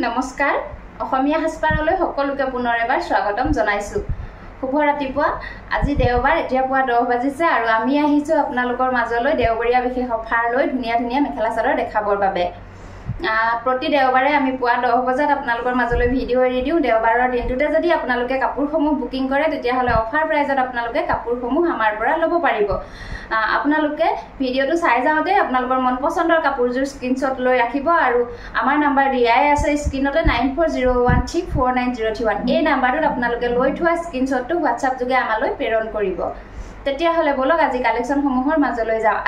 নমস্কাৰ অসমীয়া হাসপাৰলৈ সকলোকে পুনৰ এবাৰ স্বাগতম জনাইছো শুভ ৰাতিপুৱা আজি দেওবাৰ এতিয়া পুৱা 10 বাজিছে আৰু আমি আহিছো আপোনালোকৰ মাজলৈ দেওবৰীয়া বিশেষ অফাৰ লৈ ধুনিয়া ধুনিয়া মেখেলা চাদৰ দেখাবৰ বাবে প্ৰতি দেওবাৰে আমি পুৱা 10 বজাত আপোনালোকৰ মাজলৈ ভিডিও এৰি দিও দেওবাৰৰ দিনটোতে যদি আপোনালোকে কাপোৰসমূহ বুকিং কৰে তেতিয়া হলে অফাৰ প্ৰাইজত আপোনালোকে কাপোৰসমূহ আমাৰ পৰা ল'ব পাৰিব আপোনালোকে ভিডিওটো চাই যাওঁতে আপোনালোকৰ মন পছন্দৰ কাপোৰজোৰ স্ক্ৰিনশ্বট লৈ ৰাখিব আৰু আমাৰ নাম্বাৰ দিয়াই আছে স্ক্ৰিনতে 9401349031 এই নাম্বাৰটোত আপোনালোকে লৈ থোৱা স্ক্ৰিনশ্বটটো WhatsApp যোগে আমালৈ প্ৰেৰণ কৰিব তেতিয়া হলে বলক আজি কালেকচন সমূহৰ মাজলৈ যাও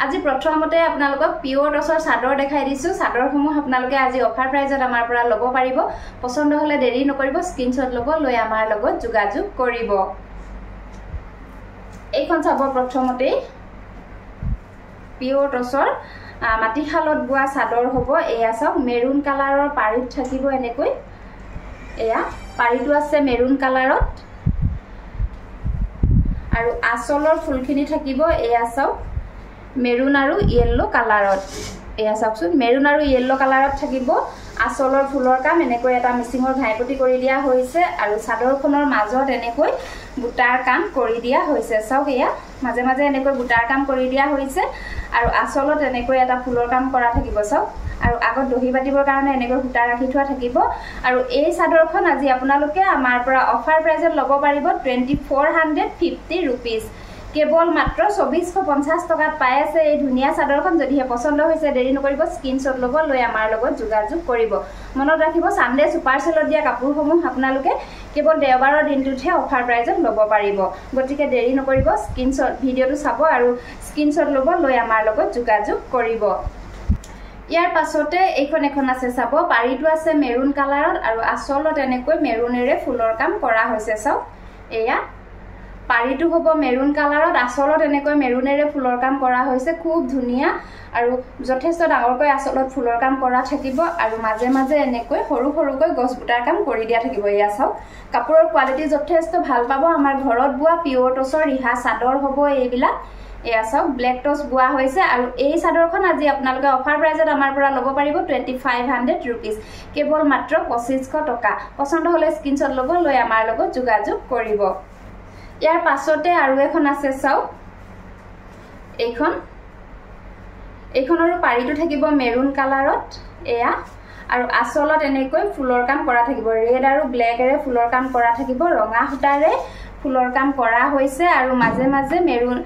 আজি প্ৰথমতে আপোনালোকক পিওৰ টছৰ চাদৰ দেখাই দিছো চাদৰসমূহ আপোনালোকে আজি অফাৰ প্ৰাইজত আমাৰ পৰা ল'ব পাৰিব পছন্দ হলে দেৰি নকৰিব স্ক্ৰিনশ্বট ল'ব লৈ আমাৰ লগত যোগাযোগ কৰিব এইখন চাব প্ৰথমতে পিওৰ টছৰ মাটিশালত বোৱা চাদৰ হ'ব এয়া সব মেৰুন কালাৰৰ পাৰিত থাকিব এনেকৈ এয়া পাৰিটো আছে মেৰুন কালাৰত আৰু আচলৰ ফুলখিনি থাকিব এয়া সব মেৰুন আৰু ইয়েলো কালাৰত এয়া সবচোন মেৰুন আৰু ইয়েলো কালাৰত থাকিব আচলৰ ফুলৰ কাম এনেকৈ এটা মিচিঙৰ ঘাইপতি কৰি দিয়া হৈছে আৰু চাদৰখনৰ মাজত এনেকৈ বুটাৰ কাম কৰি দিয়া হৈছে সব এয়া মাজে মাজে এনেকৈ বুটাৰ কাম কৰি দিয়া হৈছে আৰু আচলত এনেকৈ এটা ফুলৰ কাম কৰা থাকিব সব আৰু আগত দহি বাটিবৰ কাৰণে এনেকৈ বুটা ৰাখি থোৱা থাকিব আৰু এই চাদৰখন আজি আপোনালোকে আমাৰ পৰা অফাৰ প্ৰাইজত ল'ব পাৰিব 2450 रुपीस কেৱল মাত্ৰ 2450 টকাত পাই আছে এই ধুনিয়া চাদৰখন যদিহে পছন্দ হৈছে দেৰি নকৰিব স্ক্ৰিনশ্বট ল'ব লৈ আমাৰ লগত যোগাযোগ কৰিব মনত ৰাখিব সানডে সুপাৰ সেলত দিয়া কাপোৰসমূহ আপোনালোকে কেৱল দেওবাৰৰ দিনটোতহে অফাৰ প্ৰাইজত ল'ব পাৰিব গতিকে দেৰি নকৰিব স্ক্ৰিনশ্বট ভিডিওটো চাব আৰু স্ক্ৰিনশ্বট ল'ব লৈ আমাৰ লগত যোগাযোগ কৰিব ইয়াৰ পাছতে এইখন এখন আছে চাব পাৰিটো আছে মেৰুন কালাৰত আৰু আচলত এনেকৈ মেৰুনেৰে ফুলৰ কাম কৰা হৈছে সব এয়া পাৰিটো হ'ব মেৰুন কালাৰত আচলত এনেকৈ মেৰুনেৰে ফুলৰ কাম কৰা হৈছে খুব ধুনিয়া আৰু যথেষ্ট ডাঙৰকৈ আচলত ফুলৰ কাম কৰা থাকিব আৰু মাজে মাজে এনেকৈ সৰু সৰুকৈ গছ বুটাৰ কাম কৰি দিয়া থাকিব এয়া সব কাপোৰৰ কোৱালিটি যথেষ্ট ভাল পাব আমাৰ ঘৰত বোৱা পিওৰ টছৰ ৰিহা চাদৰ হ'ব এইবিলাক এয়া সব ব্লেক টছ বোৱা হৈছে আৰু এই চাদৰখন আজি আপোনালোকে অফাৰ প্ৰাইজত আমাৰ পৰা ল'ব পাৰিব 2500 रुपीस কেৱল মাত্ৰ 2500 টকা পছন্দ হলে স্ক্ৰিনশ্বট ল'ব লৈ আমাৰ লগত যোগাযোগ কৰিব ইয়াৰ পাছতে আৰু এখন আছে চাও এইখনৰ পাৰিটো থাকিব মেৰুন কালাৰত এয়া আৰু আচলত এনেকৈ ফুলৰ কাম কৰা থাকিব ৰেড আৰু ব্লেকৰে ফুলৰ কাম কৰা থাকিব ৰঙা সূতাৰে ফুলৰ কাম কৰা হৈছে আৰু মাজে মাজে মেৰুন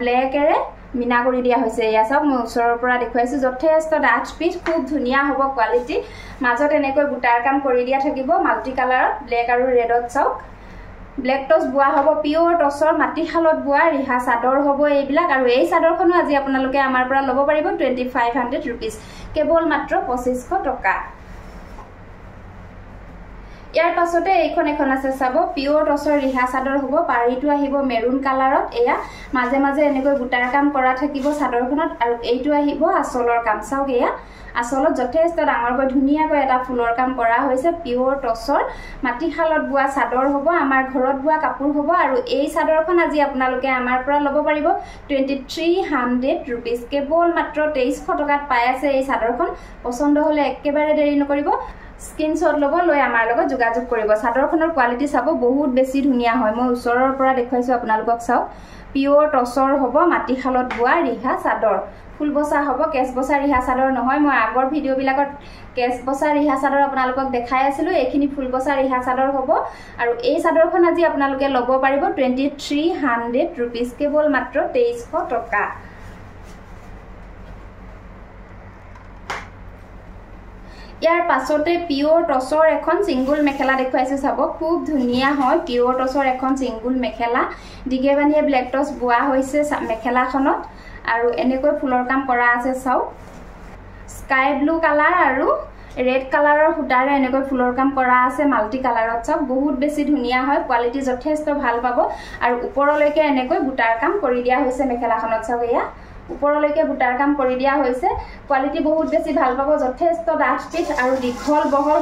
ব্লেকৰে মিনা কৰি দিয়া হৈছে এয়া সব মই ওচৰৰ পৰা দেখুৱাইছো যথেষ্ট ডাঠ পিচ খুব ধুনিয়া হ'ব কোৱালিটি মাজত এনেকৈ বুটাৰ কাম কৰি দিয়া থাকিব মাল্টি কালাৰত ব্লেক আৰু ৰেডত চাওক ব্লেক টছ বোৱা হ'ব পিওৰ টছৰ মাটিশালত বোৱা ৰিহা চাদৰ হ'ব এইবিলাক আৰু এই চাদৰখনো আজি আপোনালোকে আমাৰ পৰা ল'ব পাৰিব 2500 रुपीस কেৱল মাত্ৰ 2500 টকা ইয়াৰ পাছতে এইখন এখন আছে চাব পিওৰ টছৰ ৰিহা চাদৰ হ'ব পাৰিটো আহিব মেৰুন কালাৰত এয়া মাজে মাজে এনেকৈ বুটাৰ কাম কৰা থাকিব চাদৰখনত আৰু এইটো আহিব আচলৰ কাম চাওক এয়া আচলত যথেষ্ট ডাঙৰকৈ ধুনিয়াকৈ এটা ফুলৰ কাম কৰা হৈছে পিওৰ টছৰ মাটিশালত বোৱা চাদৰ হ'ব আমাৰ ঘৰত বোৱা কাপোৰ হ'ব আৰু এই চাদৰখন আজি আপোনালোকে আমাৰ পৰা ল'ব পাৰিব 2300 रुपीस কেৱল মাত্ৰ 2300 টকাত পাই আছে এই চাদৰখন পছন্দ হলে একেবাৰে দেৰি নকৰিব স্ক্ৰিনশ্বট ল'ব লৈ আমাৰ লগত যোগাযোগ কৰিব চাদৰখনৰ কোৱালিটি চাব বহুত বেছি ধুনিয়া হয় মই ওচৰৰ পৰা দেখুৱাইছো আপোনালোকক চাওক পিওৰ টছৰ হ'ব মাটিশালত বোৱা ৰিহা চাদৰ ফুল বসা হ'ব কেছ বসা ৰিহা চাদৰ নহয় মই আগৰ ভিডিও বিলাকত কেছ বসা ৰিহা চাদৰ আপোনালোকক দেখাই আছিলো এইখিনি ফুল বসা ৰিহা চাদৰ হ'ব আৰু এই চাদৰখন আজি আপোনালোকে ল'ব পাৰিব 2300 रुपीस কেৱল মাত্ৰ 2300 টকা ইয়াৰ পাছতে পিওৰ টছৰ এখন সিঙ্গল মেখেলা দেখুৱাইছো চাব খুব ধুনিয়া হয় পিওৰ টছৰ এখন সিঙ্গল মেখেলা দিগেবানিয়ে ব্লেক টছ বোৱা হৈছে মেখেলাখনত আৰু এনেকৈ ফুলৰ কাম কৰা আছে চাও স্কাই ব্লু কালাৰ আৰু ৰেড কালাৰৰ সূতাৰে এনেকৈ ফুলৰ কাম কৰা আছে মাল্টি কালাৰত সব বহুত বেছি ধুনিয়া হয় কোৱালিটি যথেষ্ট ভাল পাব আৰু ওপৰলৈকে এনেকৈ বুটাৰ কাম কৰি দিয়া হৈছে মেখেলাখনত চাওক এয়া ওপৰলৈকে বুটাৰ কাম কৰি দিয়া হৈছে কোৱালিটি বহুত বেছি ভাল পাব যথেষ্ট ডাঠ পিচ আৰু দীঘল বহল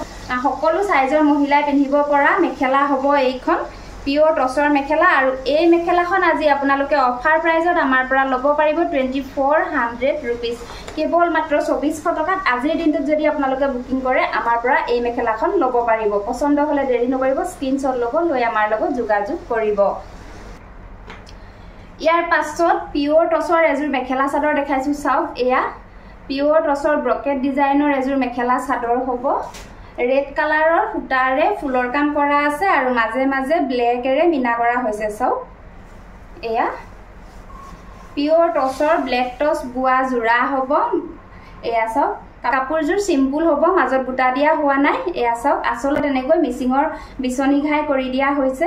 সকলো সাইজৰ মহিলাই পিন্ধিব পৰা মেখেলা হ'ব এইখন পিওৰ টসৰ মেখেলা আৰু এই মেখেলাখন আজি আপোনালোকে অফাৰ প্ৰাইজত আমাৰ পৰা ল'ব পাৰিব 2400 रुपीस কেৱল মাত্ৰ 2400 টকাত আজিৰ দিনটোত যদি আপোনালোকে বুকিং কৰে আমাৰ পৰা এই মেখেলাখন ল'ব পাৰিব পছন্দ হলে দেৰি নকৰিব স্ক্ৰিনশ্বট ল'ব লৈ আমাৰ লগত যোগাযোগ কৰিব ইয়াৰ পাছত পিওৰ টসৰ এজোৰ মেখেলা চাদৰ দেখাইছো চাওক এয়া পিওৰ টসৰ ব্ৰকেট ডিজাইনৰ এজোৰ মেখেলা চাদৰ হ'ব ৰেড কালাৰৰ সুতাৰে ফুলৰ কাম কৰা আছে আৰু মাজে মাজে ব্লেকেৰে মিনা কৰা হৈছে চাওক এয়া পিওৰ টসৰ ব্লেক টস বুৱা জোৰা হ'ব এয়া চাওক কাপোৰজোৰ সিম্পল হ'ব মাজত বুটা দিয়া হোৱা নাই এয়া চাওক আসলে তেনেকৈ মিচিঙৰ বিচনি ঘাই কৰি দিয়া হৈছে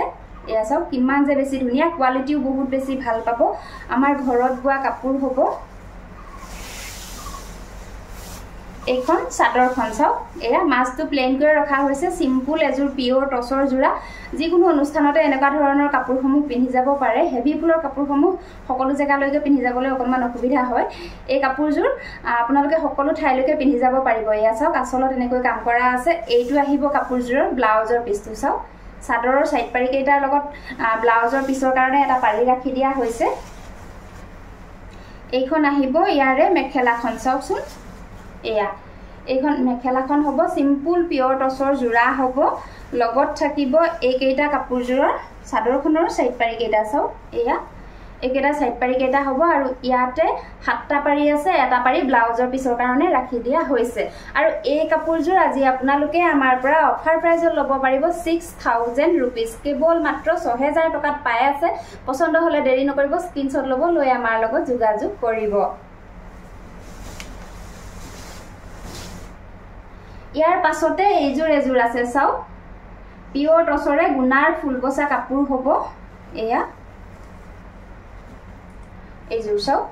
এয়া চাওক কিমান যে বেছি ধুনিয়া কোৱালিটিও বহুত বেছি ভাল পাব আমাৰ ঘৰত বুৱা কাপোৰ হ'ব এইখন চাদৰখন চাওক এয়া মাছটো প্লেন কৰি ৰখা হৈছে সিম্পল এজোৰ পিওৰ টসৰ জোৰা যিকোনো অনুষ্ঠানতে এনেকুৱা ধৰণৰ কাপোৰসমূহ পিন্ধি যাব পাৰে হেভি ফুলৰ কাপোৰসমূহ সকলো জেগালৈকে পিন্ধি যাবলৈ অকণমান অসুবিধা হয় এই কাপোৰজোৰ আপোনালোকে সকলো ঠাইলৈকে পিন্ধি যাব পাৰিব এয়া চাওক আসলত এনেকৈ কাম কৰা আছে এইটো আহিব কাপোৰজোৰৰ ব্লাউজৰ পিছটো চাওক চাদৰৰ সাইড পাৰি কেইটাৰ লগত ব্লাউজৰ পিছৰ কাৰণে এটা পাৰি ৰাখি দিয়া হৈছে এইখন আহিব ইয়াৰে মেখেলাখন চাওকচোন এয়া এইখন মেখেলাখন হ'ব সিম্পল পিওৰ টসৰ জোৰা হ'ব লগত থাকিব এই কেইটা কাপোৰজোৰৰ চাদৰখনৰ সাইড পাৰি কেইটা চাওক এয়া একেটা সাইড পাৰি কেইটা হ'ব আৰু ইয়াতে সাতটা পাৰি আছে এটা পাৰি ব্লাউজৰ পিছৰ কাৰণে ৰাখি দিয়া হৈছে আৰু এই কাপোৰজোৰ আজি আপোনালোকে আমাৰ পৰা অফাৰ প্ৰাইজত ল'ব পাৰিব 6000 रुपीस কেৱল মাত্ৰ 6000 টকাত পাই আছে পছন্দ হলে দেৰি নকৰিব স্ক্ৰিনশ্বট ল'ব লৈ আমাৰ লগত যোগাযোগ কৰিব ইয়াৰ পাছতে এইজোৰ এজোৰ আছে চাওক পিওৰ টসৰে গুনাৰ ফুলবসা কাপোৰ হ'ব এয়া এইজোৰ চাওক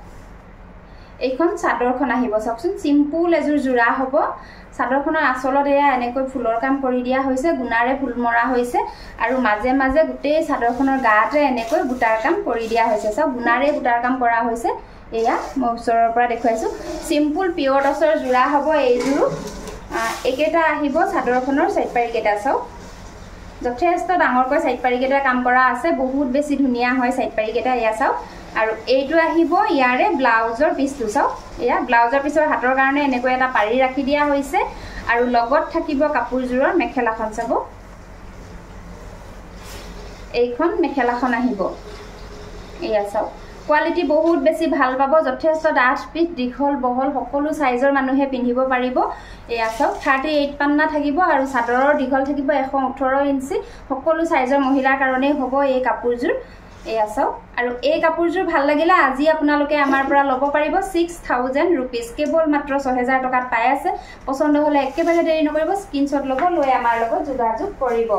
এইখন চাদৰখন আহিব চাওকচোন সিম্পল এজোৰ জোৰা হ'ব চাদৰখনৰ আসলত এয়া এনেকৈ ফুলৰ কাম কৰি দিয়া হৈছে গুনাৰে ফুল মৰা হৈছে আৰু মাজে মাজে গোটেই চাদৰখনৰ গাতে এনেকৈ বুটাৰ কাম কৰি দিয়া হৈছে চাওক গুনাৰে বুটাৰ কাম কৰা হৈছে এয়া মই ওচৰৰ পৰা দেখুৱাইছো সিম্পল পিওৰ টসৰ জোৰা হ'ব এইজোৰ একেটা আহিব চাদৰখনৰ সাইড পাৰি কেইটা চাওক যথেষ্ট ডাঙৰকৈ সাইড পাৰি কেইটা কাম কৰা আছে বহুত বেছি ধুনিয়া হয় সাইড পাৰি কেইটা এয়া চাওক আৰু এইটো আহিব ইয়াৰে ব্লাউজৰ পিছটো চাওক এয়া ব্লাউজৰ পিছৰ হাতৰ কাৰণে এনেকৈ এটা পাৰি ৰাখি দিয়া হৈছে আৰু লগত থাকিব কাপোৰজোৰৰ মেখেলাখন চাব এইখন মেখেলাখন আহিব এয়া চাওক কোৱালিটি বহুত বেছি ভাল পাব যথেষ্ট ডাঠ পিঠ দীঘল বহল সকলো সাইজৰ মানুহে পিন্ধিব পাৰিব এয়া চাওক 38 পান্না থাকিব আৰু চাদৰৰ দীঘল থাকিব 118 ইঞ্চি সকলো সাইজৰ মহিলাৰ কাৰণে হ'ব এই কাপোৰজোৰ এয়া চাওক আৰু এই কাপোৰজোৰ ভাল লাগিলে আজি আপোনালোকে আমাৰ পৰা ল'ব পাৰিব 6000 रुपीस কেৱল মাত্ৰ 6000 টকাত পাই আছে পছন্দ হলে একেবাৰে দেৰি নকৰিব স্ক্ৰিনশ্বট ল'ব লৈ আমাৰ লগত যোগাযোগ কৰিব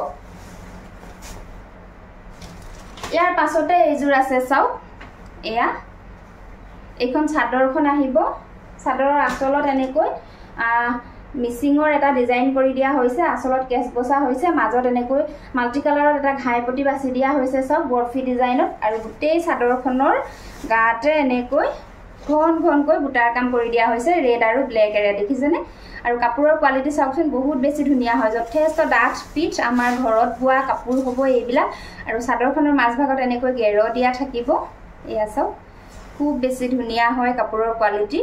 ইয়াৰ পাছতে এইজোৰ আছে চাওক এয়া এইখন চাদৰখন আহিব চাদৰৰ আসলত এনেকৈ মিচিঙৰ এটা ডিজাইন কৰি দিয়া হৈছে আসলত কেছ বসা হৈছে মাজত এনেকৈ মাল্টি কালাৰৰ এটা ঘাই পটি বাছি দিয়া হৈছে সব বৰফি ডিজাইনত আৰু গোটেই চাদৰখনৰ গাতে এনেকৈ ঘন ঘনকৈ বুটাৰ কাম কৰি দিয়া হৈছে ৰেড আৰু ব্লেক এৰে দেখিছেনে আৰু কাপোৰৰ কোৱালিটি চাওকচোন বহুত বেছি ধুনিয়া হয় যথেষ্ট ডাঠ পিঠ আমাৰ ঘৰত বোৱা কাপোৰ হ'ব এইবিলাক আৰু চাদৰখনৰ মাজভাগত এনেকৈ গেৰ দিয়া থাকিব এয়া চাওক খুব বেছি ধুনিয়া হয় কাপোৰৰ কোৱালিটি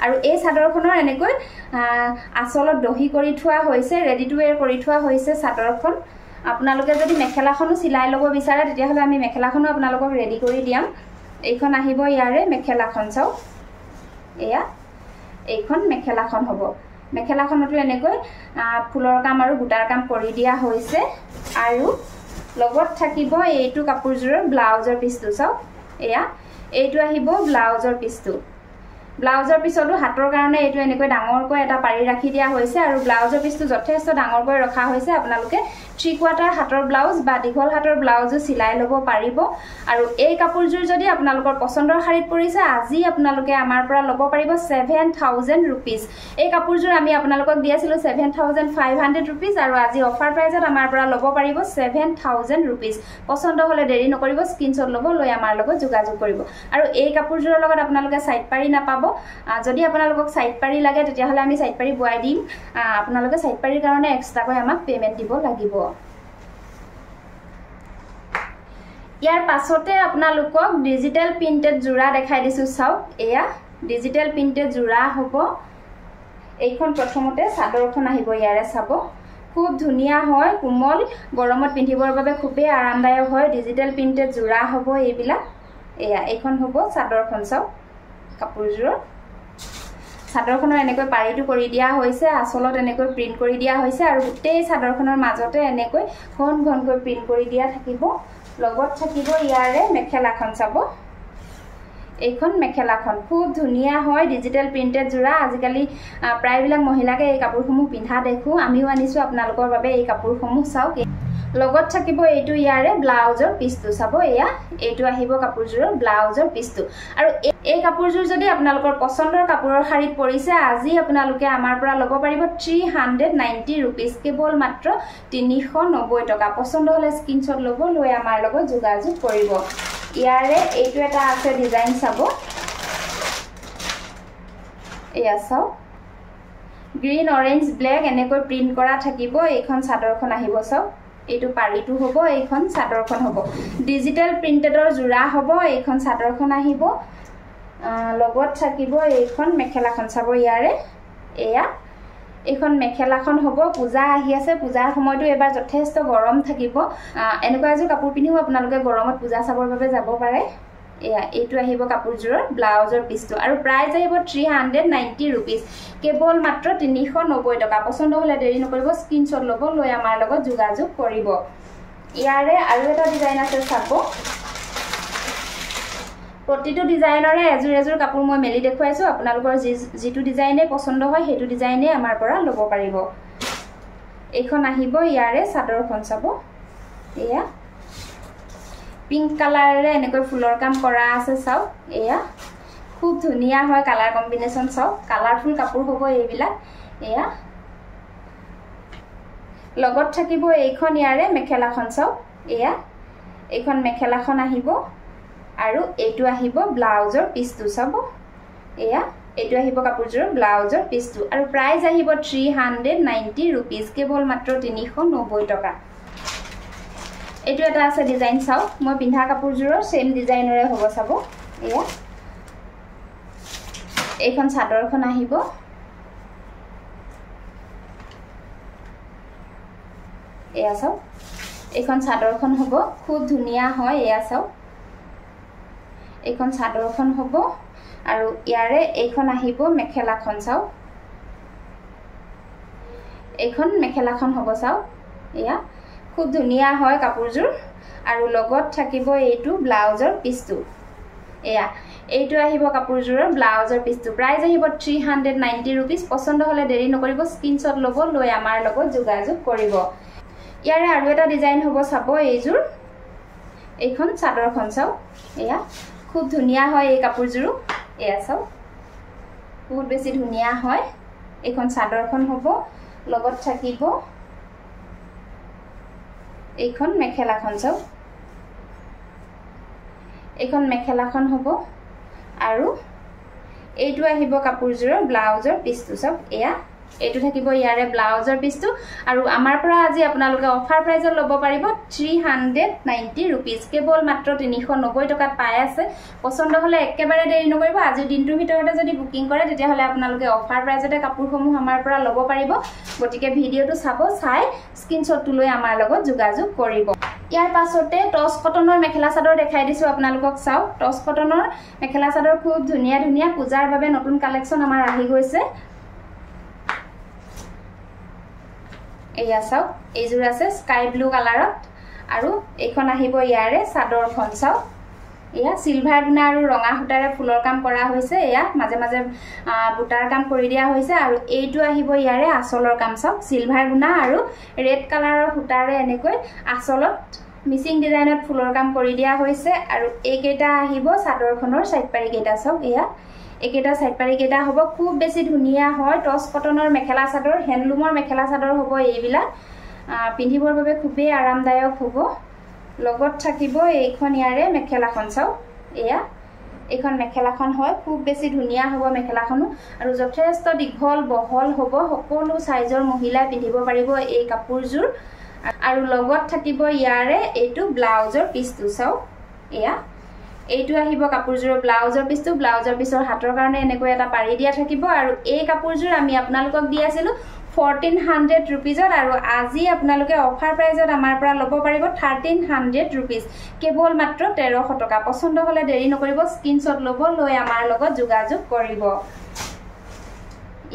আৰু এই চাদৰখনৰ এনেকৈ আসলত দহি কৰি থোৱা হৈছে ৰেডি টু ওয়্যাৰ কৰি থোৱা হৈছে চাদৰখন আপোনালোকে যদি মেখেলাখনো সিলাই ল'ব বিচাৰে তেতিয়া হলে আমি মেখেলাখনো আপোনালোকক ৰেডি কৰি দিম এইখন আহিব ইয়াৰে মেখেলাখন চাওক এয়া এইখন মেখেলাখন হ'ব মেখেলাখনটো এনেকৈ ফুলৰ কাম আৰু বুটাৰ কাম কৰি দিয়া হৈছে আৰু লগত থাকিব এইটো কাপোৰজোৰৰ ব্লাউজৰ পিছটো চাওক এয়া এইটো আহিব ব্লাউজৰ পিছটো ব্লাউজৰ পিছটো হাতৰ কাৰণে এইটো এনেকৈ ডাঙৰকৈ এটা পাৰি ৰাখি দিয়া হৈছে আৰু ব্লাউজৰ পিছটো যথেষ্ট ডাঙৰকৈ ৰখা হৈছে আপোনালোকে 3/4 হাতৰ ব্লাউজ বা দীঘল হাতৰ ব্লাউজো সিলাই ল'ব পাৰিব আৰু এই কাপোৰজোৰ যদি আপোনালোকৰ পছন্দৰ শাৰীত পৰিছে আজি আপোনালোকে আমাৰ পৰা ল'ব পাৰিব 7000 रुपीस এই কাপোৰজোৰ আমি আপোনালোকক দিয়াছিলো 7500 रुपीस আৰু আজি অফাৰ প্ৰাইজত আমাৰ পৰা ল'ব পাৰিব 7000 रुपीस পছন্দ হলে দেৰি নকৰিব স্ক্ৰিনশ্বট ল'ব লৈ আমাৰ লগত যোগাযোগ কৰিব আৰু এই কাপোৰজোৰৰ লগত আপোনালোকে সাইড পাৰি নাপাব যদি আপোনালোকক সাইড পাৰি লাগে তেতিয়া হলে আমি সাইড পাৰি বুৱাই দিম আপোনালোকে সাইড পাৰিৰ কাৰণে এক্সট্ৰাকৈ আমাক পেমেন্ট দিব লাগিব ইয়াৰ পাছতে আপোনালোকক ডিজিটেল প্ৰিন্টেড জোৰা দেখাই দিছো চাওক এয়া ডিজিটেল প্ৰিন্টেড জোৰা হ'ব এইখন প্ৰথমতে চাদৰখন আহিব ইয়াৰে চাব খুব ধুনিয়া হয় কোমল গৰমত পিন্ধিবৰ বাবে খুবেই আৰামদায়ক হয় ডিজিটেল প্ৰিন্টেড জোৰা হ'ব এইবিলাক এয়া এইখন হ'ব চাদৰখন চাওক কাপোৰজোৰ চাদৰখনৰ এনেকৈ পাৰিটো কৰি দিয়া হৈছে আসলত এনেকৈ প্ৰিন্ট কৰি দিয়া হৈছে আৰু গোটেই চাদৰখনৰ মাজতে এনেকৈ ঘন ঘনকৈ প্ৰিন্ট কৰি দিয়া থাকিব লগত থাকিব ইয়াৰে মেখেলাখন চাব এইখন মেখেলাখন খুব ধুনিয়া হয় ডিজিটেল প্ৰিন্টেড জোৰা আজিকালি প্ৰায়বিলাক মহিলাকে এই কাপোৰসমূহ পিন্ধা দেখো আমিও আনিছো আপোনালোকৰ বাবে এই কাপোৰসমূহ চাওক লগত থাকিব এইটো ইয়াৰে ব্লাউজৰ পিছটো চাব এয়া এইটো আহিব কাপোৰজোৰৰ ব্লাউজৰ পিছটো আৰু এই কাপোৰজোৰ যদি আপোনালোকৰ পছন্দৰ কাপোৰৰ শাৰীত পৰিছে আজি আপোনালোকে আমাৰ পৰা ল'ব পাৰিব 390 रुपीस কেৱল মাত্ৰ 390 টকা পছন্দ হলে স্ক্ৰিনশ্বট ল'ব লৈ আমাৰ লগত যোগাযোগ কৰিব ইয়াৰে এইটো এটা আছে ডিজাইন চাব এয়া চাও গ্ৰীন অৰেঞ্জ ব্লেক এনেকৈ প্ৰিন্ট কৰা থাকিব এইখন চাদৰখন আহিব চাও এইটো পাৰিটো হ'ব এইখন চাদৰখন হ'ব ডিজিটেল প্ৰিন্টেডৰ জোৰা হ'ব এইখন চাদৰখন আহিব লগত থাকিব এইখন মেখেলাখন চাব ইয়াৰে এয়া এইখন মেখেলাখন হ'ব পূজা আহি আছে পূজাৰ সময়টো এবাৰ যথেষ্ট গৰম থাকিব এনেকুৱা এযোৰ কাপোৰ পিন্ধিও আপোনালোকে গৰমত পূজা চাবৰ বাবে যাব পাৰে এয়া এইটো আহিব কাপোৰজোৰৰ ব্লাউজৰ পিছটো আৰু প্ৰাইস আহিব 390 रुपीस কেৱল মাত্ৰ 390 টকা পছন্দ হলে দেৰি নকৰিব স্ক্ৰিনশ্বট ল'ব লৈ আমাৰ লগত যোগাযোগ কৰিব ইয়াৰে আৰু এটা ডিজাইন আছে চাব প্ৰতিটো ডিজাইনৰে এজোৰ এজোৰ কাপোৰ মই মেলি দেখুৱাইছো আপোনালোকৰ যিটো ডিজাইনে পছন্দ হয় হেতু ডিজাইনে আমাৰ পৰা ল'ব পাৰিব এইখন আহিব ইয়াৰে চাদৰখন চাব এয়া পিংক কালাৰেৰে এনেকৈ ফুলৰ কাম কৰা আছে চাও এয়া খুব ধুনিয়া হয় কালাৰ কম্বিনেশন চাও কালাৰফুল কাপোৰ হ'ব এইবিলাক এয়া লগত থাকিব এইখন ইয়াৰে মেখেলাখন চাও এয়া এইখন মেখেলাখন আহিব আৰু এইটো আহিব ব্লাউজৰ পিছটো চাব এয়া এইটো আহিব কাপোৰজোৰ ব্লাউজৰ পিছটো আৰু প্ৰাইস আহিব 390 रुपीस কেৱল মাত্ৰ 390 টকা এইটো এটা আছে ডিজাইন চাও মই পিন্ধা কাপোৰজোৰৰ সেম ডিজাইনৰে হ'ব চাব এয়া এইখন চাদৰখন আহিব এয়া চাও এইখন চাদৰখন হ'ব খুব ধুনিয়া হয় এয়া চাও এইখন চাদৰখন হ'ব আৰু ইয়াৰে এইখন আহিব মেখেলাখন চাও এইখন মেখেলাখন হ'ব চাও এয়া খুব ধুনিয়া হয় কাপোৰজোৰ আৰু লগত থাকিব এইটো ব্লাউজৰ পিছটো এয়া এইটো আহিব কাপোৰজোৰৰ ব্লাউজৰ পিছটো প্ৰাইস আহিব 390 रुपीस পছন্দ হলে দেৰি নকৰিব স্ক্ৰিনশ্বট ল'ব লৈ আমাৰ লগত যোগাযোগ কৰিব ইয়াৰে আৰু এটা ডিজাইন হ'ব চাব এইজোৰ এইখন চাদৰখন চাও এয়া খুব ধুনিয়া হয় এই কাপোৰজোৰ এয়া চাও বহুত বেছি ধুনিয়া হয় এইখন চাদৰখন হ'ব লগত থাকিব এইখন মেখেলাখন চাও এইখন মেখেলাখন হ'ব আৰু এইটো আহিব কাপোৰজোৰৰ ব্লাউজৰ পিছটো চাও এয়া এইটো থাকিব ইয়াৰে ব্লাউজৰ পিছটো আৰু আমাৰ পৰা আজি আপোনালোকে অফাৰ প্ৰাইজত ল'ব পাৰিব 390 रुपीस কেৱল মাত্ৰ 390 টকাত পাই আছে পছন্দ হলে একেবাৰে দেৰি নকৰিব আজি দিনটোৰ ভিতৰতে যদি বুকিং কৰে তেতিয়া হলে আপোনালোকে অফাৰ প্ৰাইজতে কাপোৰসমূহ আমাৰ পৰা ল'ব পাৰিব গতিকে ভিডিওটো চাব চাই স্ক্ৰিনশ্বটটো লৈ আমাৰ লগত যোগাযোগ কৰিব ইয়াৰ পাছতে টস কটনৰ মেখেলা চাদৰ দেখাই দিছো আপোনালোকক চাও টস কটনৰ মেখেলা চাদৰ খুব ধুনিয়া ধুনিয়া পূজাৰ বাবে নতুন কালেকচন আমাৰ আহি গৈছে এয়া চাও এইজোৰ আছে স্কাই ব্লু কালাৰত আৰু এইখন আহিব ইয়াৰে চাদৰখন চাও এয়া সিলভাৰ গুণা আৰু ৰঙা সূতাৰে ফুলৰ কাম কৰা হৈছে এয়া মাজে মাজে বুটাৰ কাম কৰি দিয়া হৈছে আৰু এইটো আহিব ইয়াৰে আসলৰ কাম চাও সিলভাৰ গুণা আৰু ৰেড কালাৰৰ সূতাৰে এনেকৈ আসলত মিচিং ডিজাইনত ফুলৰ কাম কৰি দিয়া হৈছে আৰু এইকেইটা আহিব চাদৰখনৰ সাইড পাৰি কেইটা চাও এয়া একেটা সাইড পাৰি কেইটা হ'ব খুব বেছি ধুনিয়া হয় টস কটনৰ মেখেলা চাদৰ হেণ্ডলুমৰ মেখেলা চাদৰ হ'ব এইবিলাক পিন্ধিবৰ বাবে খুবেই আৰামদায়ক হ'ব লগত থাকিব এইখন ইয়াৰে মেখেলাখন চাও এয়া এইখন মেখেলাখন হয় খুব বেছি ধুনিয়া হ'ব মেখেলাখনো আৰু যথেষ্ট দীঘল বহল হ'ব সকলো সাইজৰ মহিলাই পিন্ধিব পাৰিব এই কাপোৰজোৰ আৰু লগত থাকিব ইয়াৰে এইটো ব্লাউজৰ পিছটো চাও এয়া এইটো আহিব কাপোৰজোৰৰ ব্লাউজৰ পিছটো ব্লাউজৰ পিছৰ হাতৰ কাৰণে এনেকৈ এটা পাৰি দিয়া থাকিব আৰু এই কাপোৰজোৰ আমি আপোনালোকক দি আছিলো 1400 रुपीजत আৰু আজি আপোনালোকে অফাৰ প্ৰাইজত আমাৰ পৰা লব পাৰিব 1300 रुपीस কেৱল মাত্ৰ 1300 টকা পছন্দ হলে দেৰি নকৰিব স্ক্ৰিনশ্বট লব লৈ আমাৰ লগত যোগাযোগ কৰিব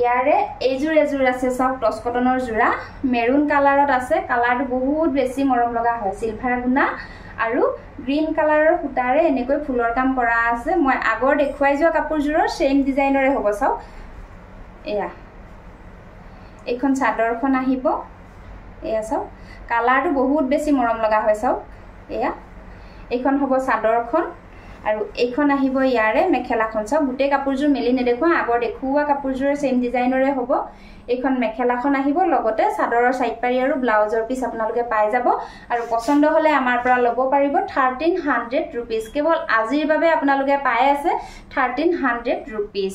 ইয়াৰে এইজোৰ এজোৰ আছে চাওক টস কটনৰ জোৰা মেৰুন কালাৰত আছে কালাৰটো বহুত বেছি মৰম লগা হয় সিলভাৰ গুনা আৰু গ্ৰীন কালাৰৰ সুতাৰে এনেকৈ ফুলৰ কাম কৰা আছে মই আগৰ দেখুৱাই যোৱা কাপোৰজোৰৰ সেম ডিজাইনৰে হ'ব চাওক এয়া এইখন চাদৰখন আহিব এয়া চাওক কালাৰটো বহুত বেছি মৰম লগা হয় চাওক এয়া এইখন হ'ব চাদৰখন আৰু এইখন আহিব ইয়াৰে মেখেলাখন চাওক গুটে কাপোৰজোৰ মেলি নেদেখুৱা আগৰ দেখুৱা কাপোৰজোৰৰ সেম ডিজাইনৰে হ'ব এইখন মেখেলাখন আহিব লগতে চাদৰৰ সাইড পাৰি আৰু ব্লাউজৰ পিছ আপোনালোকে পাই যাব আৰু পছন্দ হলে আমাৰ পৰা লব পাৰিব 1300 रुपीस কেৱল আজিৰ বাবে আপোনালোকে পাই আছে 1300 रुपीस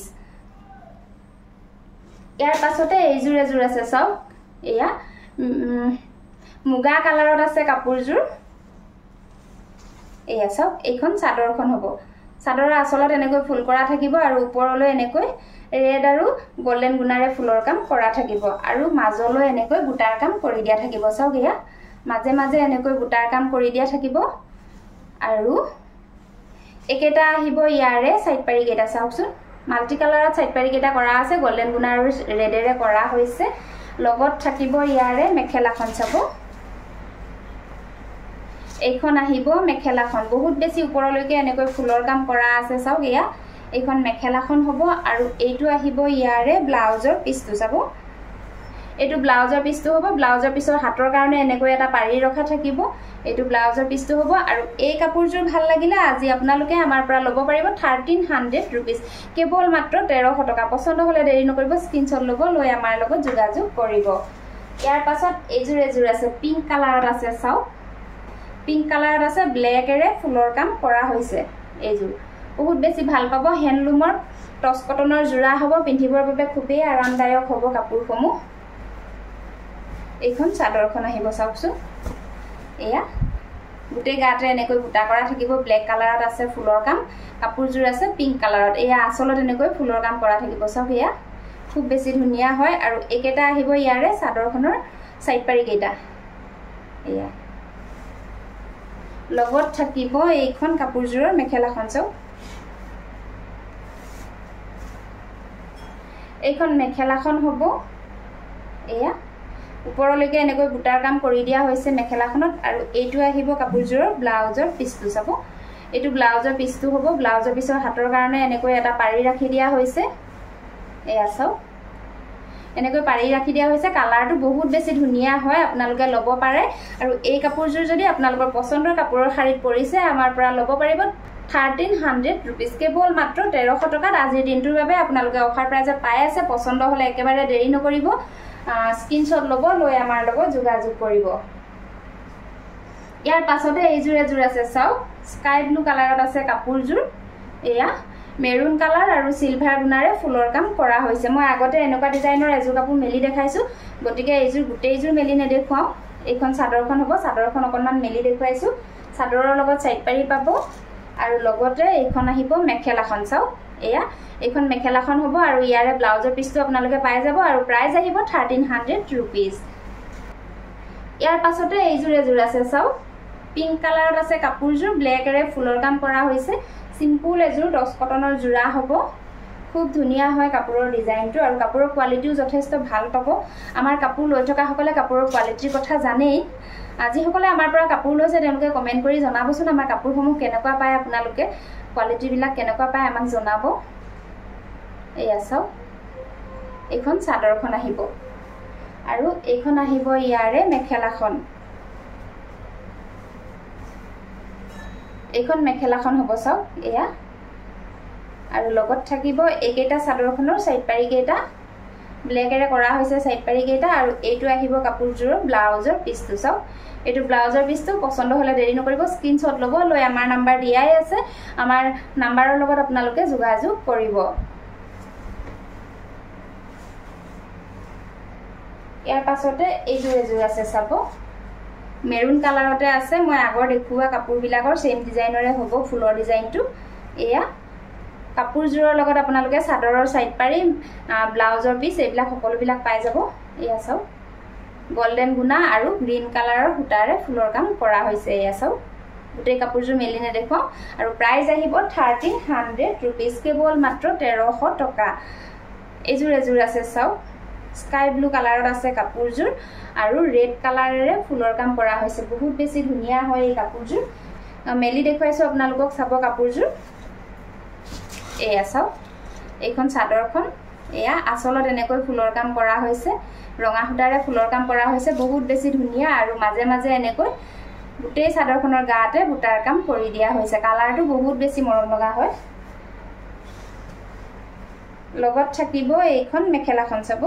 ইয়াৰ পাছতে এইজোৰ এজোৰ আছে চাওক এয়া মুগা কালাৰত আছে কাপোৰজোৰ এয়া চাওক এইখন চাদৰখন হ'ব চাদৰৰ আচলত এনেকৈ ফুল কৰা থাকিব আৰু ওপৰলৈ এনেকৈ ৰেড আৰু গোল্ডেন গুণাৰে ফুলৰ কাম কৰা থাকিব আৰু মাজলৈ এনেকৈ বুটাৰ কাম কৰি দিয়া থাকিব চাওক এয়া মাজে মাজে এনেকৈ বুটাৰ কাম কৰি দিয়া থাকিব আৰু একেটা আহিব ইয়াৰে সাইড পাৰি কেটা চাওকচোন মাল্টি কালাৰত সাইড পাৰি কেটা কৰা আছে গোল্ডেন গুণা আৰু ৰেডেৰে কৰা হৈছে লগত থাকিব ইয়াৰে মেখেলাখন চাব এইখন আহিব মেখেলাখন বহুত বেছি ওপৰলৈকে এনেকৈ ফুলৰ কাম কৰা আছে চাওক এয়া এইখন মেখেলাখন হ'ব আৰু এইটো আহিব ইয়াৰে ব্লাউজৰ পিছটো চাব এইটো ব্লাউজৰ পিছটো হ'ব ব্লাউজৰ পিছৰ হাতৰ কাৰণে এনেকৈ এটা পাৰি ৰখা থাকিব এইটো ব্লাউজৰ পিছটো হ'ব আৰু এই কাপোৰজোৰ ভাল লাগিলে আজি আপোনালোকে আমাৰ পৰা লব পাৰিব 1300 रुपीस কেৱল মাত্ৰ 1300 টকা পছন্দ হলে দেৰি নকৰিব স্ক্ৰিনশ্বট লব লৈ আমাৰ লগত যোগাযোগ কৰিব ইয়াৰ পাছত এইজোৰ এজোৰ আছে পিংক কালাৰত আছে চাওক পিংক কালাৰত আছে ব্লেকৰে ফুলৰ কাম কৰা হৈছে এইজোৰ বহুত বেছি ভাল পাব হ্যান্ডলুমৰ টস কটনৰ জোৰা হ'ব পিন্ধিবৰ বাবে খুবেই আৰামদায়ক হ'ব কাপোৰসমূহ এইখন চাদৰখন আহিব চাওকচোন এয়া গুটে গাতে এনেকৈ বুটা কৰা থাকিব ব্লেক কালাৰত আছে ফুলৰ কাম কাপোৰজোৰ আছে পিংক কালাৰত এয়া আচলত এনেকৈ ফুলৰ কাম কৰা থাকিব চাওক এয়া খুব বেছি ধুনীয়া হয় আৰু একেটা আহিব ইয়াৰে চাদৰখনৰ সাইড পাৰি কেটা এয়া লগত থাকিব এইখন কাপোৰজোৰৰ মেখেলাখন চাওক এইখন মেখেলাখন হ'ব এয়া ওপৰলৈকে এনেকৈ বুটাৰ কাম কৰি দিয়া হৈছে মেখেলাখনত আৰু এইটো আহিব কাপোৰজোৰৰ ব্লাউজৰ পিছটো চাব এইটো ব্লাউজৰ পিছটো হ'ব ব্লাউজৰ পিছৰ হাতৰ কাৰণে এনেকৈ এটা পাৰি ৰাখি দিয়া হৈছে এয়া চাওক এনেকৈ পাৰি ৰাখি দিয়া হৈছে কালাৰটো বহুত বেছি ধুনীয়া হয় আপোনালোকে লব পাৰে আৰু এই কাপোৰজোৰ যদি আপোনালোকৰ পছন্দৰ কাপোৰৰ শাৰীত পৰিছে আমাৰ পৰা লব পাৰিব 1300 रुपीस কেৱল মাত্ৰ 1300 টকাত আজিৰ দিনটোৰ বাবে আপোনালোকে অফাৰ প্ৰাইজত পাই আছে পছন্দ হলে একেবাৰে দেৰি নকৰিব স্ক্ৰিনশ্বট লব লৈ আমাৰ লগত যোগাযোগ কৰিব ইয়াৰ পাছতে এইজোৰ এজোৰ আছে চাওক স্কাই ব্লু কালাৰত আছে কাপোৰজোৰ এয়া মেৰুন কালাৰ আৰু সিলভাৰ গুণাৰে ফুলৰ কাম কৰা হৈছে মই আগতে এনেকুৱা ডিজাইনৰ এজোৰ কাপোৰ মেলি দেখাইছো গতিকে এইজোৰ গুটেইজোৰ মেলি নেদেখুৱাও এইখন চাদৰখন হ'ব চাদৰখন অকনমান মেলি দেখুৱাইছো চাদৰৰ লগত সাইড পাৰি পাব আৰু লগতে এইখন আহিব মেখেলাখন চাওক এয়া এইখন মেখেলাখন হ'ব আৰু ইয়াৰে ব্লাউজৰ পিছটো আপোনালোকে পাই যাব আৰু প্ৰাইস আহিব 1300 रुपीस ইয়াৰ পাছতে এইজোৰ এজোৰ আছে চাওক পিংক কালাৰত আছে কাপোৰজোৰ ব্লেকৰে ফুলৰ কাম কৰা হৈছে সিম্পল এজোৰ টস কটনৰ জোৰা হ'ব খুব ধুনীয়া হয় কাপোৰৰ ডিজাইনটো আৰু কাপোৰৰ কোৱালিটিও যথেষ্ট ভাল পাব আমাৰ কাপোৰ লৈ থকা সকলে কাপোৰৰ কোৱালিটিৰ কথা জানেই আজি সকলে আমাৰ পৰা কাপোৰ লৈছে তেওঁলোকে কমেন্ট কৰি জনাবচোন আমাৰ কাপোৰসমূহ কেনেকুৱা পায় আপোনালোকে কোৱালিটি বিলাক কেনেকুৱা পায় আমাক জনাব এয়া চাওক এইখন চাদৰখন আহিব আৰু এইখন আহিব ইয়াৰে মেখেলাখন এইখন মেখেলাখন হ'ব চাওক এয়া আৰু লগত থাকিব এইকেইটা চাদৰখনৰ সাইড পাৰি কেটা ব্লেকৰে কৰা হৈছে সাইড পাৰি কেটা আৰু এইটো আহিব কাপোৰজোৰৰ ব্লাউজৰ পিছটো চাওক এইটো ব্লাউজৰ পিছটো পছন্দ হলে দেৰি নকৰিব স্ক্ৰিনশ্বট লব লৈ আমাৰ নাম্বাৰ দিয়াই আছে আমাৰ নাম্বাৰৰ লগত আপোনালোকে যোগাযোগ কৰিব ইয়াৰ পাছতে এইজোৰ এজোৰ আছে চাব মেৰুন কালাৰতে আছে মই আগৰ দেখুৱা কাপোৰবিলাকৰ সেম ডিজাইনৰে হ'ব ফুলৰ ডিজাইনটো এয়া কাপোৰজোৰৰ লগত আপোনালোকে চাদৰৰ সাইড পাৰি ব্লাউজৰ পিস এইবিলাক সকলোবিলাক পাই যাব এয়া চাও গোল্ডেন গুনা আৰু গ্ৰীন কালাৰৰ সূতাৰে ফুলৰ কাম কৰা হৈছে এয়া চাও গোটেই কাপোৰজোৰ মেলিনে দেখো আৰু প্ৰাইস আহিব 1300 रुपीस কেৱল মাত্ৰ 1300 টকা এজোৰ আছে চাও স্কাই ব্লু কালাৰত আছে কাপোৰজোৰ আৰু ৰেড কালাৰেৰে ফুলৰ কাম কৰা হৈছে বহুত বেছি ধুনিয়া হয় এই কাপোৰজোৰ মেলি দেখুৱাইছো আপোনালোকক চাব কাপোৰজোৰ এয়া চাও এইখন চাদৰখন এয়া আচলত এনেকৈ ফুলৰ কাম কৰা হৈছে ৰঙা সূতাৰে ফুলৰ কাম কৰা হৈছে বহুত বেছি ধুনিয়া আৰু মাজে মাজে এনেকৈ গোটেই চাদৰখনৰ গাতে বুটাৰ কাম কৰি দিয়া হৈছে কালাৰটো বহুত বেছি মৰম লগা হয় লগত থাকিব এইখন মেখেলাখন চাব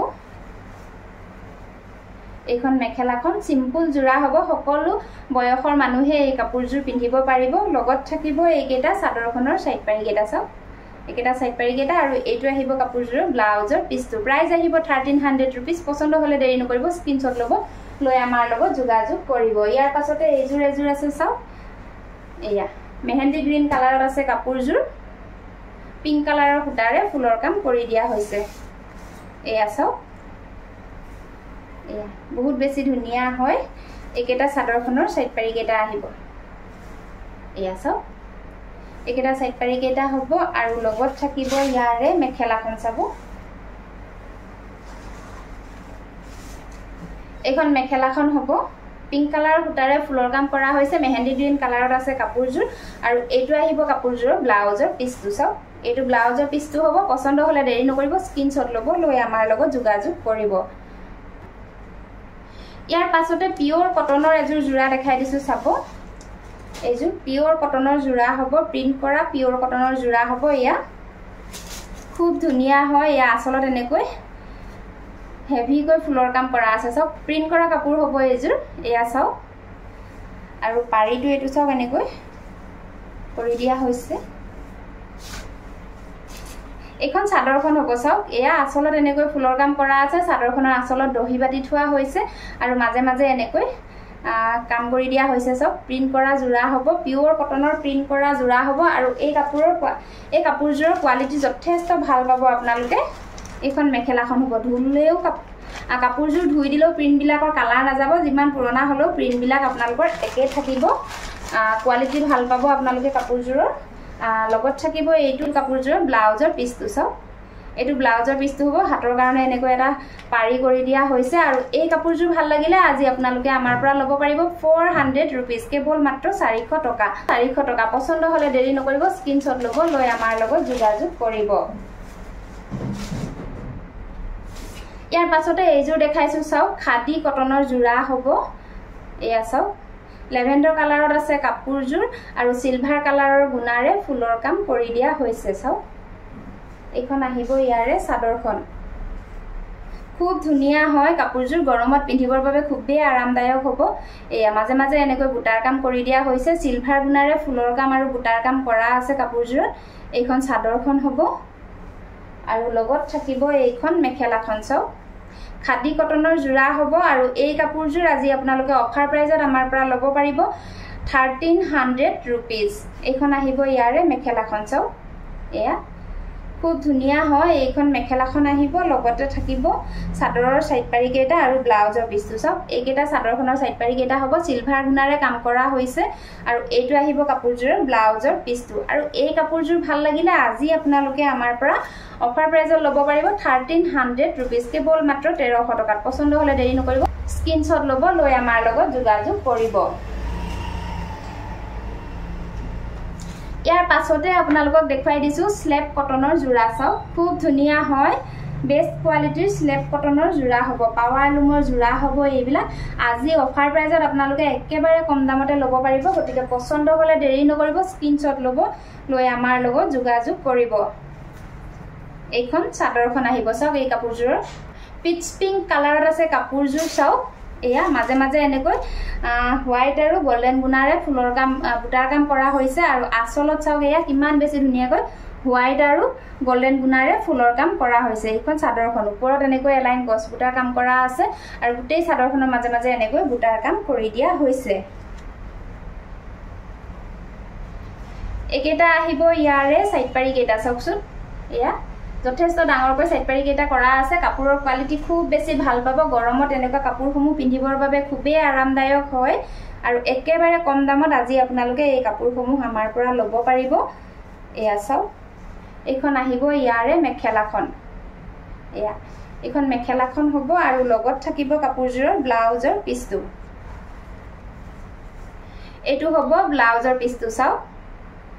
এইখন মেখেলাখন সিম্পল জোৰা হ'ব সকলো বয়সৰ মানুহে এই কাপোৰজোৰ পিন্ধিব পাৰিব লগত থাকিব এইকেটা চাদৰখনৰ সাইড পাৰি কেটা চাও একেটা সাইড পাৰি কেটা আৰু এইটো আহিব কাপোৰজোৰ ব্লাউজৰ পিসটো প্ৰাইস আহিব 1300 रुपीस পছন্দ হলে দেৰি নকৰিব স্ক্ৰিনশ্বট লব লৈ আমাৰ লগত যোগাযোগ কৰিব ইয়াৰ পাছতে এজোৰ আছে চাও এয়া মেহেন্দি গ্ৰীন কালাৰত আছে কাপোৰজোৰ পিংক কালাৰৰ সূতাৰে ফুলৰ কাম কৰি দিয়া হৈছে এয়া চাও এয়া বহুত বেছি ধুনিয়া হয় একেটা চাদৰখনৰ সাইড পাৰি কেটা আহিব এয়া চাও একেটা সাইড পাৰি কেটা হ'ব আৰু লগত থাকিব ইয়াৰে মেখেলাখন চাব এখন মেখেলাখন হ'ব পিংক কালাৰৰ সূতাৰে ফুলৰ কাম কৰা হৈছে মেহেন্দি গ্ৰীন কালাৰত আছে কাপোৰজোৰ আৰু এইটো আহিব কাপোৰজোৰ ব্লাউজৰ পিসটো চাও এইটো ব্লাউজৰ পিসটো হ'ব পছন্দ হলে দেৰি নকৰিব স্ক্ৰিনশ্বট লব লৈ আমাৰ লগত যোগাযোগ কৰিব ইয়াৰ পাছতে পিওৰ কটনৰ এজোৰ জোৰা দেখাই দিছো চাব এজোৰ পিওৰ কটনৰ জোৰা হ'ব প্ৰিন্ট কৰা পিওৰ কটনৰ জোৰা হ'ব ইয়া খুব ধুনিয়া হয় ইয়া আচলত এনেকৈ হেভি কৈ ফুলৰ কাম কৰা আছে সব প্ৰিন্ট কৰা কাপোৰ হ'ব এজোৰ এয়া চাও আৰু পাৰিটো এটো চাও এনেকৈ কৰি দিয়া হৈছে এখন চাদৰখন হ'ব চাওক এয়া আচলত এনেকৈ ফুলৰ কাম কৰা আছে চাদৰখনৰ আচলত দহি বাটি থোৱা হৈছে আৰু মাজে মাজে এনেকৈ কাম কৰি দিয়া হৈছে সব প্ৰিন্ট কৰা জোৰা হ'ব পিওৰ কটনৰ প্ৰিন্ট কৰা জোৰা হ'ব আৰু এই কাপোৰজোৰৰ কোৱালিটি যথেষ্ট ভাল পাব আপোনালোকে এখন মেখেলাখন হ'ব ধুলেও কাপোৰজোৰ ধুই দিলেও প্ৰিন্ট বিলাকৰ কালাৰ নাযাব যিমান পুৰণা হলেও প্ৰিন্ট বিলাক আপোনালোকৰ একে থাকিব কোৱালিটি ভাল পাব আপোনালোকে কাপোৰজোৰৰ লগত থাকিব এইটো কাপোৰজোৰ ব্লাউজৰ পিসটো চাও এইটো ব্লাউজৰ পিসটো হ'ব হাতৰ কাৰণে এনেকৈ এটা পাৰি কৰি দিয়া হৈছে আৰু এই কাপোৰজোৰ ভাল লাগিলে আজি আপোনালোকে আমাৰ পৰা ল'ব পাৰিব 400 रुपीस কেৱল মাত্ৰ 400 টকা পছন্দ হলে দেৰি নকৰিব স্ক্ৰিনশ্বট লব লৈ আমাৰ লগত যোগাযোগ কৰিব ইয়াৰ পাছতে এইজোৰ দেখাইছো চাও খাদি কটনৰ জোৰা হ'ব এয়া চাও লেভেন্ডাৰ কালাৰত আছে কাপোৰজোৰ আৰু সিলভাৰ কালাৰৰ গুণাৰে ফুলৰ কাম কৰি দিয়া হৈছে চাও এইখন আহিব ইয়াৰে চাদৰখন খুব ধুনিয়া হয় কাপোৰজোৰ গৰমত পিন্ধিবৰ বাবে খুবেই আৰামদায়ক হ'ব এয়া মাজে মাজে এনেকৈ বুটাৰ কাম কৰি দিয়া হৈছে সিলভাৰ গুণাৰে ফুলৰ কাম আৰু বুটাৰ কাম কৰা আছে কাপোৰজোৰ এইখন চাদৰখন হ'ব আৰু লগত থাকিব এইখন মেখেলাখন চাও খাদি কটনৰ জোৰা হ'ব আৰু এই কাপোৰজোৰ আজি আপোনালোকে অফাৰ প্ৰাইজত আমাৰ পৰা ল'ব পাৰিব 1300 रुपीस এইখন আহিব ইয়াৰে মেখেলাখন চাও এয়া খুব ধুনিয়া হয় এইখন মেখেলাখন আহিব লগতে থাকিব চাদৰৰ সাইড পাৰি কেটা আৰু ব্লাউজৰ পিসটো চাও এইকেটা চাদৰখনৰ সাইড পাৰি কেটা হ'ব সিলভাৰ গুণাৰে কাম কৰা হৈছে আৰু এইটো আহিব কাপোৰজোৰৰ ব্লাউজৰ পিসটো আৰু এই কাপোৰজোৰ ভাল লাগিলে আজি আপোনালোকে আমাৰ পৰা অফাৰ প্ৰাইজত ল'ব পাৰিব 1300 रुपीस কেৱল মাত্ৰ 1300 টকাত পছন্দ হলে দেৰি নকৰিব স্ক্ৰিনশ্বট ল'ব লৈ আমাৰ লগত যোগাযোগ কৰিব ইয়াৰ পাছতে আপোনালোকক দেখাই দিছো স্লেপ কটনৰ জোৰা চাও খুব ধুনিয়া হয় বেষ্ট কোৱালিটিৰ স্লেপ কটনৰ জোৰা হ'ব পাৱাৰ লুমৰ জোৰা হ'ব এইবিলাক আজি অফাৰ প্ৰাইজত আপোনালোকে একেবাৰে কম দামতে ল'ব পাৰিব গতিকে পছন্দ হলে দেৰি নকৰিব স্ক্ৰিনশ্বট ল'ব লৈ আমাৰ লগত যোগাযোগ কৰিব এইখন চাদৰখন আহিব চাওক এই কাপোৰজোৰৰ পিচ পিংক কালাৰত আছে কাপোৰজোৰ চাওক এয়া মাজে মাজে এনেকৈ হোৱাইট আৰু গোল্ডেন গুণাৰে ফুলৰ কাম বুটাৰ কাম কৰা হৈছে আৰু আচলত চাওক এয়া কিমান বেছি ধুনিয়াকৈ হোৱাইট আৰু গোল্ডেন গুণাৰে ফুলৰ কাম কৰা হৈছে এইখন চাদৰখন ওপৰত এনেকৈ এলাইন গছ বুটাৰ কাম কৰা আছে আৰু গোটেই চাদৰখনৰ মাজে মাজে এনেকৈ বুটাৰ কাম কৰি দিয়া হৈছে একেটা আহিব ইয়াৰে সাইড পাৰি কেটা চাওকচোন এয়া যথেষ্ট ডাঙৰকৈ সাইড পাৰি কেটা কৰা আছে কাপোৰৰ কোৱালিটি খুব বেছি ভাল পাব গৰমত এনেকুৱা কাপোৰসমূহ পিন্ধিবৰ বাবে খুবেই আৰামদায়ক হয় আৰু একেবাৰে কম দামত আজি আপোনালোকে এই কাপোৰসমূহ আমাৰ পৰা ল'ব পাৰিব এয়া চাও এইখন আহিব ইয়াৰে মেখেলাখন এয়া এইখন মেখেলাখন হ'ব আৰু লগত থাকিব কাপোৰজোৰৰ ব্লাউজৰ পিছটো এটো হ'ব ব্লাউজৰ পিছটো চাও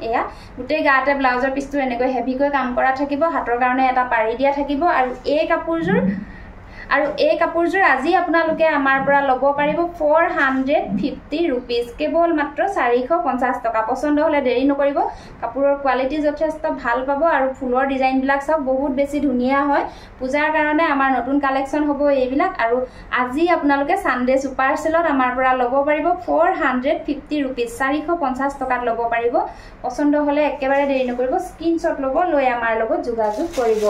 এয়া গুটেই গাতে ব্লাউজৰ পিছটো এনেকৈ হেভিকৈ কাম কৰা থাকিব হাতৰ কাৰণে এটা পাৰি দিয়া থাকিব আৰু এই কাপোৰজোৰ আজি আপোনালোকে আমাৰ পৰা ল'ব পাৰিব 450 रुपीस কেৱল মাত্ৰ 450 টকা পছন্দ হলে দেৰি নকৰিব কাপোৰৰ কোৱালিটি যথেষ্ট ভাল পাব আৰু ফুলৰ ডিজাইন বিলাক সব বহুত বেছি ধুনিয়া হয় পূজাৰ কাৰণে আমাৰ নতুন কালেকচন হ'ব এইবিলাক আৰু আজি আপোনালোকে সানডে সুপাৰ সেলত আমাৰ পৰা ল'ব পাৰিব 450 रुपीस 450 টকাত ল'ব পাৰিব পছন্দ হলে একেবাৰে দেৰি নকৰিব স্ক্ৰিনশ্বট ল'ব লৈ আমাৰ লগত যোগাযোগ কৰিব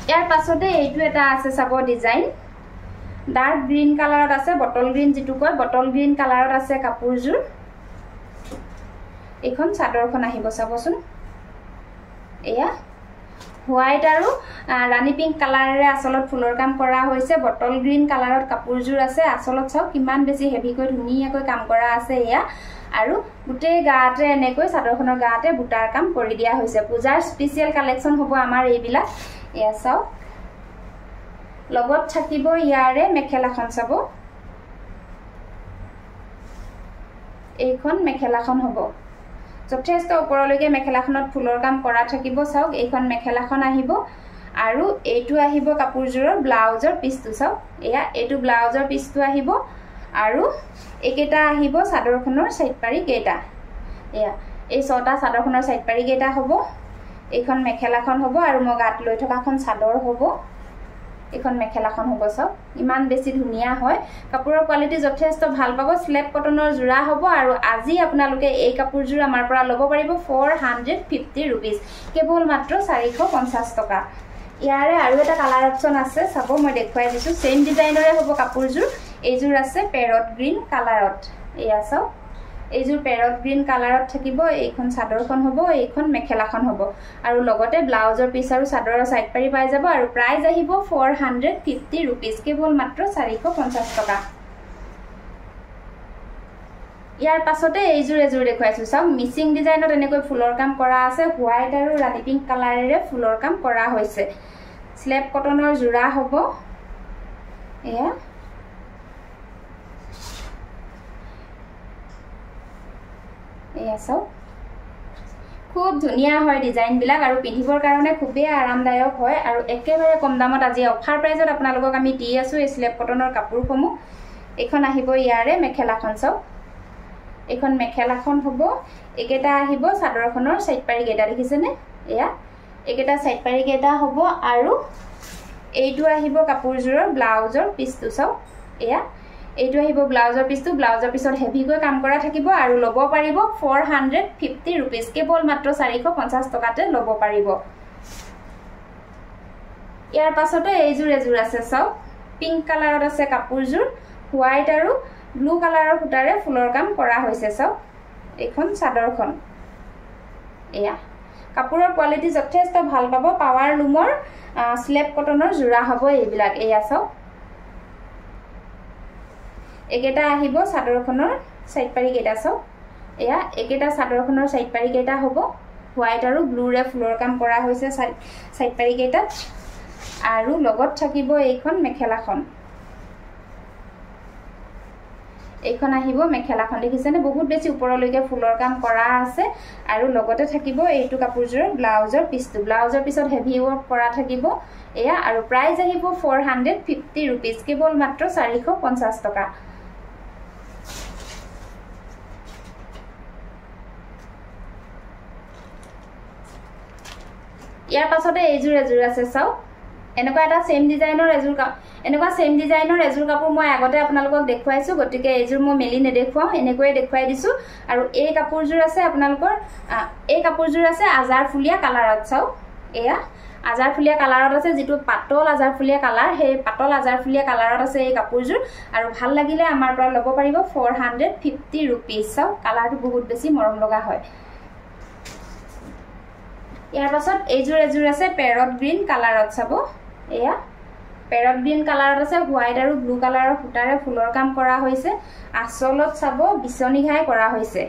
ইয়াৰ পাছতে এইটো এটা আছে সাব ডিজাইন ডাৰ্ক গ্ৰীন কালাৰত আছে বটল গ্ৰীন যেটো কয় বটল গ্ৰীন কালাৰত আছে কাপোৰজোৰ এখন চাদৰখন আহিব চাবচোন এয়া হোৱাইট আৰু ৰাণী পিংক কালাৰেৰে আসলত ফুলৰ কাম কৰা হৈছে বটল গ্ৰীন কালাৰত কাপোৰজোৰ আছে আসলত চাও কিমান বেছি হেভিকৈ ধুনিয়াকৈ কাম কৰা আছে এয়া আৰু গুটেই গাতে এনেকৈ চাদৰখনৰ গাতে বুটাৰ কাম কৰি দিয়া হৈছে পূজাৰ স্পেশাল কালেকচন হ'ব আমাৰ এইবিলাক এয়া চাও লগত থাকিব ইয়াৰে মেখেলাখন চাব এইখন মেখেলাখন হ'ব যথেষ্ট ওপৰলৈকে মেখেলাখনত ফুলৰ কাম কৰা থাকিব চাওক এইখন মেখেলাখন আহিব আৰু এইটো আহিব কাপোৰজোৰৰ ব্লাউজৰ পিছটো চাওক এয়া এইটো ব্লাউজৰ পিছটো আহিব আৰু একেটা আহিব চাদৰখনৰ সাইড পাৰি কেটা এয়া এই ছটা চাদৰখনৰ সাইড পাৰি কেটা হ'ব এইখন মেখেলাখন হ'ব আৰু মই গাত লৈ থকাখন চাদৰ হ'ব এইখন মেখেলাখন হ'ব সব ইমান বেছি ধুনিয়া হয় কাপোৰৰ কোৱালিটি যথেষ্ট ভাল পাব স্লেপ কটনৰ জোৰা হ'ব আৰু আজি আপোনালোকে এই কাপোৰজোৰ আমাৰ পৰা ল'ব পাৰিব 450 रुपीस কেৱল মাত্ৰ 450 টকা ইয়াৰে আৰু এটা কালাৰ অপচন আছে চাব মই দেখুৱাই দিছো সেম ডিজাইনৰে হ'ব কাপোৰজোৰ এইজোৰ আছে পেৰট গ্ৰীন কালাৰত এয়া চাও এইজোৰ পেৰট গ্ৰীন কালাৰত থাকিব এইখন চাদৰখন হ'ব এইখন মেখেলাখন হ'ব আৰু লগতে ব্লাউজৰ পিছ আৰু চাদৰৰ সাইড পাৰি পাই যাব আৰু প্ৰাইস আহিব 450 रुपीस কেৱল মাত্ৰ 450 টকা ইয়াৰ পাছতে এইজোৰ এজোৰ দেখুৱাইছো চাও মিচিং ডিজাইনত এনেকৈ ফুলৰ কাম কৰা আছে হোৱাইট আৰু ৰাণী পিংক কালাৰেৰে ফুলৰ কাম কৰা হৈছে স্লেপ কটনৰ জোৰা হ'ব এয়া এয়া চাও খুব ধুনিয়া হয় ডিজাইন বিলাক আৰু পিন্ধিবৰ কাৰণে খুবেই আৰামদায়ক হয় আৰু একেবাৰে কম দামত আজি অফাৰ প্ৰাইজত আপোনালোকক আমি দি আছো এই স্লেপ কটনৰ কাপোৰসমূহ এখন আহিব ইয়াৰে মেখেলাখন চাও এখন মেখেলাখন হ'ব একেটা আহিব চাদৰখনৰ সাইড পাৰি কেটা দেখিছেনে এয়া একেটা সাইড পাৰি কেটা হ'ব আৰু এইটো আহিব কাপোৰজোৰৰ ব্লাউজৰ পিছটো চাও এয়া এইটো আহিব ব্লাউজৰ পিছটো ব্লাউজৰ পিছত হেভিকৈ কাম কৰা থাকিব আৰু ল'ব পাৰিব 450 रुपीस কেৱল মাত্ৰ 450 টকাতে ল'ব পাৰিব ইয়াৰ পাছতে এইজোৰ এজোৰ আছে চাও পিংক কালাৰত আছে কাপোৰজোৰ হোৱাইট আৰু ব্লু কালাৰৰ ফুটাৰে ফুলৰ কাম কৰা হৈছে চাও এইখন চাদৰখন এয়া কাপোৰৰ কোৱালিটি যথেষ্ট ভাল পাব পাৱাৰ লুমৰ স্লেপ কটনৰ জোৰা হ'ব এইবিলাক এয়া চাও একেটা আহিব চাদৰখনৰ সাইড পাৰি কেটা চাও এয়া একেটা চাদৰখনৰ সাইড পাৰি কেটা হ'ব হোৱাইট আৰু ব্লুৰে ফুলৰ কাম কৰা হৈছে সাইড পাৰি কেটা আৰু লগত থাকিব এইখন মেখেলাখন এইখন আহিব মেখেলাখন দেখিছেনে বহুত বেছি ওপৰলৈকে ফুলৰ কাম কৰা আছে আৰু লগতে থাকিব এইটো কাপোৰজোৰৰ ব্লাউজৰ পিছটো ব্লাউজৰ পিছত হেভি ওয়াৰ্ক কৰা থাকিব এয়া আৰু প্ৰাইস আহিব 450 रुपीस কেৱল মাত্ৰ 450 টকা ইয়াৰ পাছতে এইজোৰ এজোৰ আছে চাও এনেকুৱা এটা সেম ডিজাইনৰ এজোৰ কাপোৰ মই আগতে আপোনালোকক দেখুৱাইছো গতিকে এইজোৰ মই মেলি নেদেখুৱাও এনেকৈ দেখুৱাই দিছো আৰু এই কাপোৰজোৰ আছে আপোনালোকৰ এই কাপোৰজোৰ আছে আজাৰফুলিয়া কালাৰত চাও এয়া আজাৰফুলিয়া কালাৰত আছে যেটো পাতল আজাৰফুলিয়া কালাৰ সেই পাতল আজাৰফুলিয়া কালাৰত আছে এই কাপোৰজোৰ আৰু ভাল লাগিলে আমাৰ পৰা ল'ব পাৰিব 450 रुपीस চাও কালাৰটো বহুত বেছি মৰম লগা হয় ইয়াৰ পাছত এজোৰ আছে পেৰট গ্ৰীন কালাৰত চাব এয়া পেৰট গ্ৰীন কালাৰত আছে হোৱাইট আৰু ব্লু কালাৰৰ ফুটাৰে ফুলৰ কাম কৰা হৈছে আচলত চাব বিচনি ঘাই কৰা হৈছে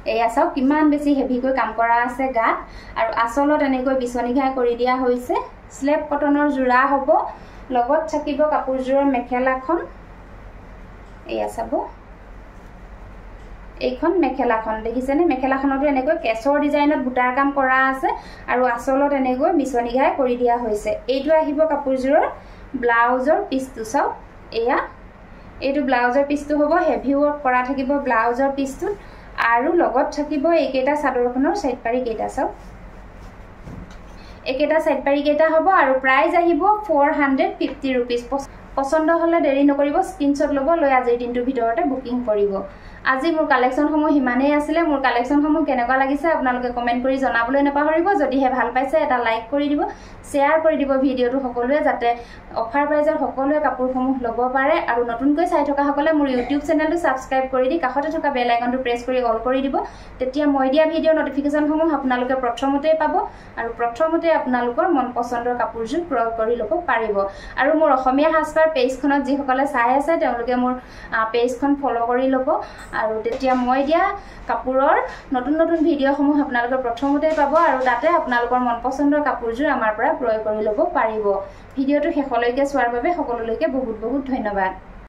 এয়া চাও কিমান বেছি হেভিকৈ কাম কৰা আছে গাত আৰু আচলত এনেকৈ বিচনি ঘাই কৰি দিয়া হৈছে স্লেপ কটনৰ জোৰা হ'ব লগত থাকিব কাপোৰজোৰৰ মেখেলাখন এয়া চাব এইখন মেখেলাখন দেখিছেনে মেখেলাখনটো এনেকৈ কেছৰ ডিজাইনত বুটাৰ কাম কৰা আছে আৰু আচলত এনেকৈ বিচনি ঘাই কৰি দিয়া হৈছে এইটো আহিব কাপোৰজোৰৰ ব্লাউজৰ পিছটো চাও এয়া এইটো ব্লাউজৰ পিছটো হ'ব হেভি ওয়াৰ্ক কৰা থাকিব ব্লাউজৰ পিছটো আৰু লগত থাকিব এইকেটা চাদৰখনৰ সাইড পাৰি কেটা চাও একেটা সাইড পাৰি কেটা হ'ব আৰু প্ৰাইস আহিব 450 रुपीस পছন্দ হলে দেৰি নকৰিব স্ক্ৰিনশ্বট ল'ব লৈ আজিৰ দিনটোৰ ভিতৰতে বুকিং কৰিব আজি মোৰ কালেকশন সমূহ হিমানে আছিল মোৰ কালেকশন সমূহ কেনেকুৱা লাগিছে আপোনালোকে কমেন্ট কৰি জনাবলৈ নাপাহৰিব যদিহে ভাল পাইছে এটা লাইক কৰি দিব শেয়াৰ কৰি দিব ভিডিওটো সকলোৱে যাতে অফাৰ প্ৰাইজৰ সকলোৱে কাপোৰ সমূহ ল'ব পাৰে আৰু নতুনকৈ চাই থকা সকলে মোৰ YouTube চেনেলটো সাবস্ক্ৰাইব কৰি দি কাষতে থকা বেল আইকনটো প্ৰেছ কৰি অল কৰি দিব তেতিয়া মই দিয়া ভিডিও নটিফিকেশন সমূহ আপোনালোকে প্ৰথমতে পাব আৰু প্ৰথমতে আপোনালোকৰ মন পছন্দৰ কাপোৰজোৰ ক্ৰয় কৰি ল'ব পাৰিব আৰু মোৰ অসমীয়া হাছপাৰ পেজখনত যি সকলে চাই আছে তেওঁলোকে মোৰ পেজখন ফলো কৰি ল'ব আৰু তেতিয়া মই দিয়া কাপোৰৰ নতুন ভিডিও সমূহ আপোনালোকে প্ৰথমতে পাব আৰু তাতে আপোনালোকৰ মন পছন্দৰ কাপোৰজোৰ আমাৰ পৰা ক্ৰয় কৰি ল'ব পাৰিব ভিডিওটো শেষলৈকে চোৱাৰ বাবে সকলোলৈকে বহুত ধন্যবাদ